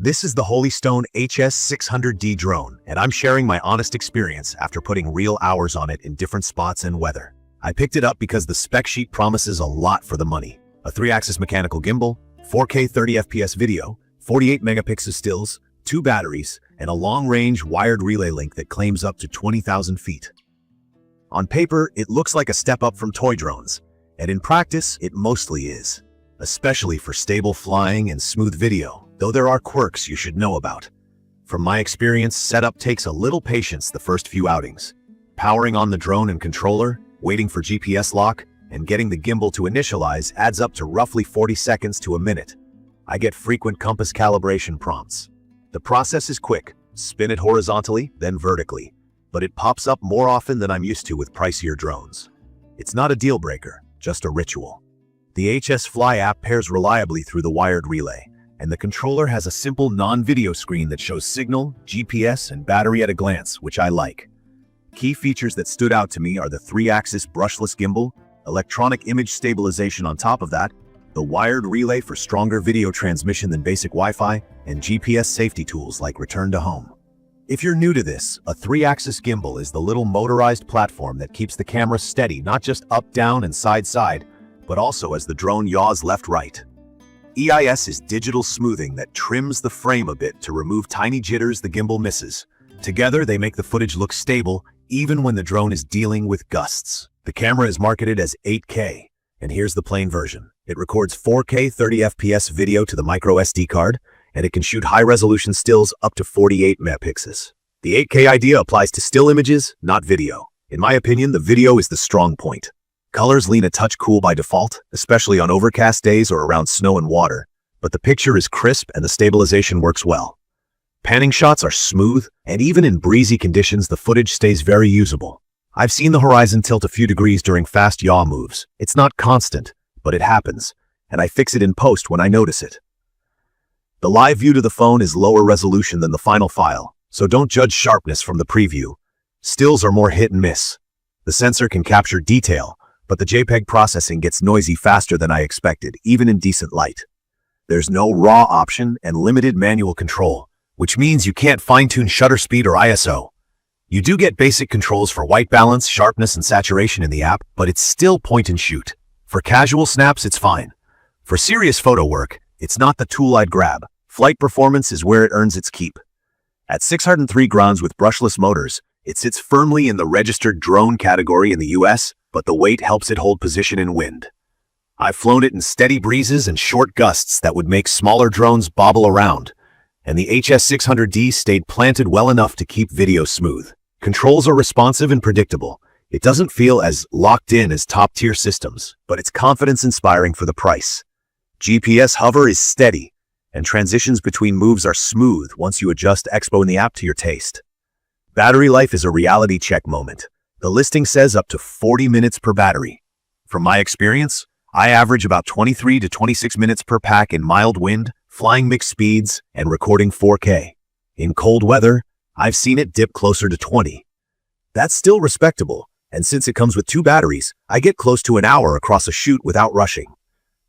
This is the Holy Stone HS600D Drone, and I'm sharing my honest experience after putting real hours on it in different spots and weather. I picked it up because the spec sheet promises a lot for the money. A 3-axis mechanical gimbal, 4K 30 FPS video, 48 megapixel stills, 2 batteries, and a long-range wired relay link that claims up to 20,000 feet. On paper, it looks like a step up from toy drones, and in practice, it mostly is, especially for stable flying and smooth video, though there are quirks you should know about. From my experience, setup takes a little patience the first few outings. Powering on the drone and controller, waiting for GPS lock, and getting the gimbal to initialize adds up to roughly 40 seconds to a minute. I get frequent compass calibration prompts. The process is quick: spin it horizontally, then vertically, but it pops up more often than I'm used to with pricier drones. It's not a deal breaker, just a ritual. The HS Fly app pairs reliably through the wired relay, and the controller has a simple non-video screen that shows signal, GPS, and battery at a glance, which I like. Key features that stood out to me are the 3-axis brushless gimbal, electronic image stabilization on top of that, the wired relay for stronger video transmission than basic Wi-Fi, and GPS safety tools like Return to Home. If you're new to this, a 3-axis gimbal is the little motorized platform that keeps the camera steady not just up, down, and side, but also as the drone yaws left-right. EIS is digital smoothing that trims the frame a bit to remove tiny jitters the gimbal misses. Together, they make the footage look stable, even when the drone is dealing with gusts. The camera is marketed as 8K, and here's the plain version. It records 4K 30 FPS video to the micro SD card, and it can shoot high-resolution stills up to 48 megapixels. The 8K idea applies to still images, not video. In my opinion, the video is the strong point. Colors lean a touch cool by default, especially on overcast days or around snow and water, but the picture is crisp and the stabilization works well. Panning shots are smooth, and even in breezy conditions the footage stays very usable. I've seen the horizon tilt a few degrees during fast yaw moves. It's not constant, but it happens, and I fix it in post when I notice it. The live view to the phone is lower resolution than the final file, so don't judge sharpness from the preview. Stills are more hit and miss. The sensor can capture detail, but the JPEG processing gets noisy faster than I expected, even in decent light. There's no RAW option and limited manual control, which means you can't fine-tune shutter speed or ISO. You do get basic controls for white balance, sharpness, and saturation in the app, but it's still point and shoot. For casual snaps, it's fine. For serious photo work, it's not the tool I'd grab. Flight performance is where it earns its keep. At 603 grams with brushless motors, it sits firmly in the registered drone category in the US, but the weight helps it hold position in wind. I've flown it in steady breezes and short gusts that would make smaller drones bobble around, and the HS600D stayed planted well enough to keep video smooth. Controls are responsive and predictable. It doesn't feel as locked in as top-tier systems, but it's confidence-inspiring for the price. GPS hover is steady, and transitions between moves are smooth once you adjust Expo in the app to your taste. Battery life is a reality check moment. The listing says up to 40 minutes per battery. From my experience, I average about 23 to 26 minutes per pack in mild wind, flying mixed speeds, and recording 4K. In cold weather, I've seen it dip closer to 20. That's still respectable, and since it comes with 2 batteries, I get close to an hour across a shoot without rushing.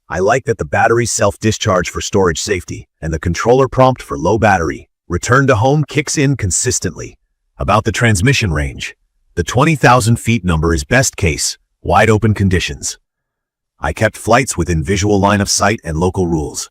I like that the batteries self-discharge for storage safety, and the controller prompt for low battery. Return to home kicks in consistently. About the transmission range, the 20,000 feet number is best case, wide open conditions. I kept flights within visual line of sight and local rules.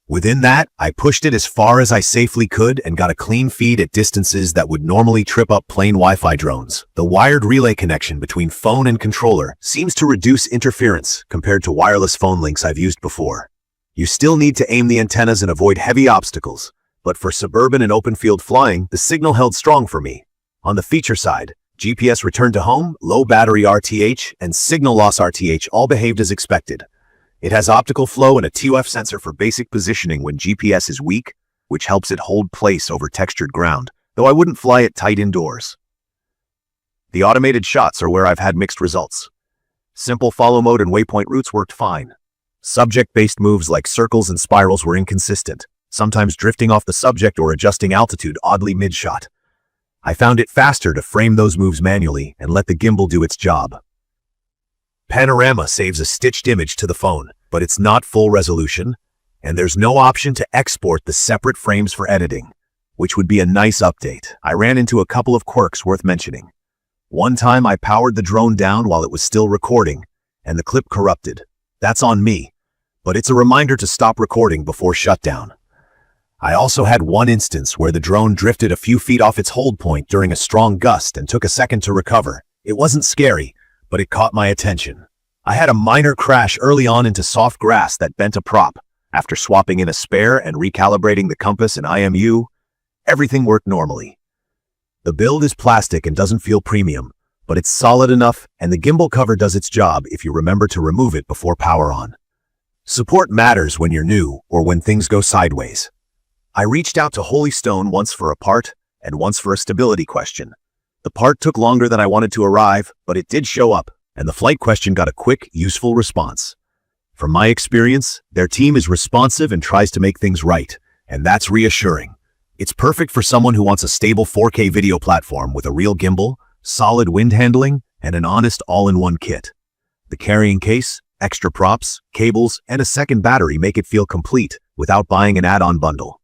Within that, I pushed it as far as I safely could and got a clean feed at distances that would normally trip up plain Wi-Fi drones. The wired relay connection between phone and controller seems to reduce interference compared to wireless phone links I've used before. You still need to aim the antennas and avoid heavy obstacles, but for suburban and open field flying, the signal held strong for me. On the feature side, GPS return to home, low battery RTH, and signal loss RTH all behaved as expected. It has optical flow and a TOF sensor for basic positioning when GPS is weak, which helps it hold place over textured ground, though I wouldn't fly it tight indoors. The automated shots are where I've had mixed results. Simple follow mode and waypoint routes worked fine. Subject-based moves like circles and spirals were inconsistent, sometimes drifting off the subject or adjusting altitude oddly mid-shot. I found it faster to frame those moves manually and let the gimbal do its job. Panorama saves a stitched image to the phone, but it's not full resolution, And there's no option to export the separate frames for editing, which would be a nice update. I ran into a couple of quirks worth mentioning. One time I powered the drone down while it was still recording, and the clip corrupted. That's on me, but it's a reminder to stop recording before shutdown. I also had one instance where the drone drifted a few feet off its hold point during a strong gust and took a second to recover. It wasn't scary, but it caught my attention. I had a minor crash early on into soft grass that bent a prop. After swapping in a spare and recalibrating the compass and IMU, everything worked normally. The build is plastic and doesn't feel premium, but it's solid enough, and the gimbal cover does its job if you remember to remove it before power on. Support matters when you're new or when things go sideways. I reached out to Holy Stone once for a part and once for a stability question. The part took longer than I wanted to arrive, but it did show up, and the flight question got a quick, useful response. From my experience, their team is responsive and tries to make things right, and that's reassuring. It's perfect for someone who wants a stable 4K video platform with a real gimbal, solid wind handling, and an honest all-in-one kit. The carrying case, extra props, cables, and a second battery make it feel complete without buying an add-on bundle.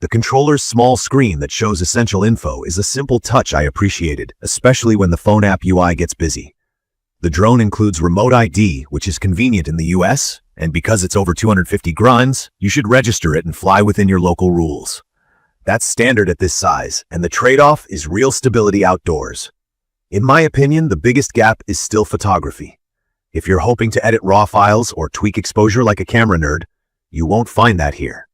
The controller's small screen that shows essential info is a simple touch I appreciated, especially when the phone app UI gets busy. The drone includes remote ID, which is convenient in the US, and because it's over 250 grams, you should register it and fly within your local rules. That's standard at this size, and the trade-off is real stability outdoors. In my opinion, the biggest gap is still photography. If you're hoping to edit raw files or tweak exposure like a camera nerd, you won't find that here.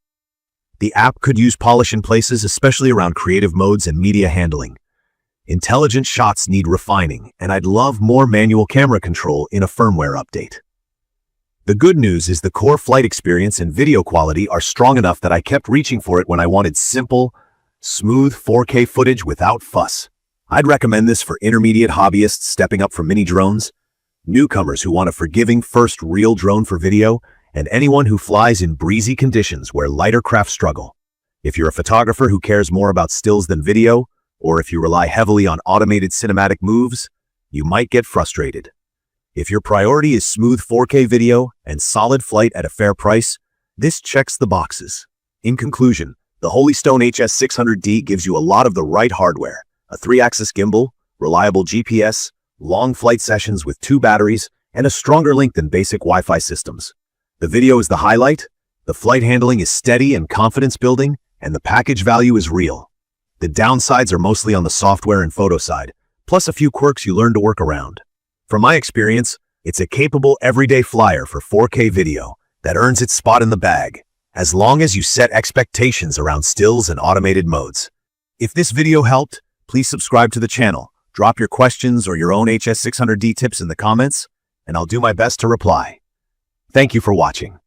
The app could use polish in places, especially around creative modes and media handling. Intelligent shots need refining, and I'd love more manual camera control in a firmware update. The good news is the core flight experience and video quality are strong enough that I kept reaching for it when I wanted simple, smooth 4K footage without fuss. I'd recommend this for intermediate hobbyists stepping up from mini drones, newcomers who want a forgiving first real drone for video, and anyone who flies in breezy conditions where lighter craft struggle. If you're a photographer who cares more about stills than video, or if you rely heavily on automated cinematic moves, you might get frustrated. If your priority is smooth 4K video and solid flight at a fair price, this checks the boxes. In conclusion, the Holy Stone HS600D gives you a lot of the right hardware: a 3-axis gimbal, reliable GPS, long flight sessions with 2 batteries, and a stronger link than basic Wi-Fi systems. The video is the highlight, the flight handling is steady and confidence building, and the package value is real. The downsides are mostly on the software and photo side, plus a few quirks you learn to work around. From my experience, it's a capable everyday flyer for 4K video that earns its spot in the bag, as long as you set expectations around stills and automated modes. If this video helped, please subscribe to the channel, drop your questions or your own HS600D tips in the comments, and I'll do my best to reply. Thank you for watching.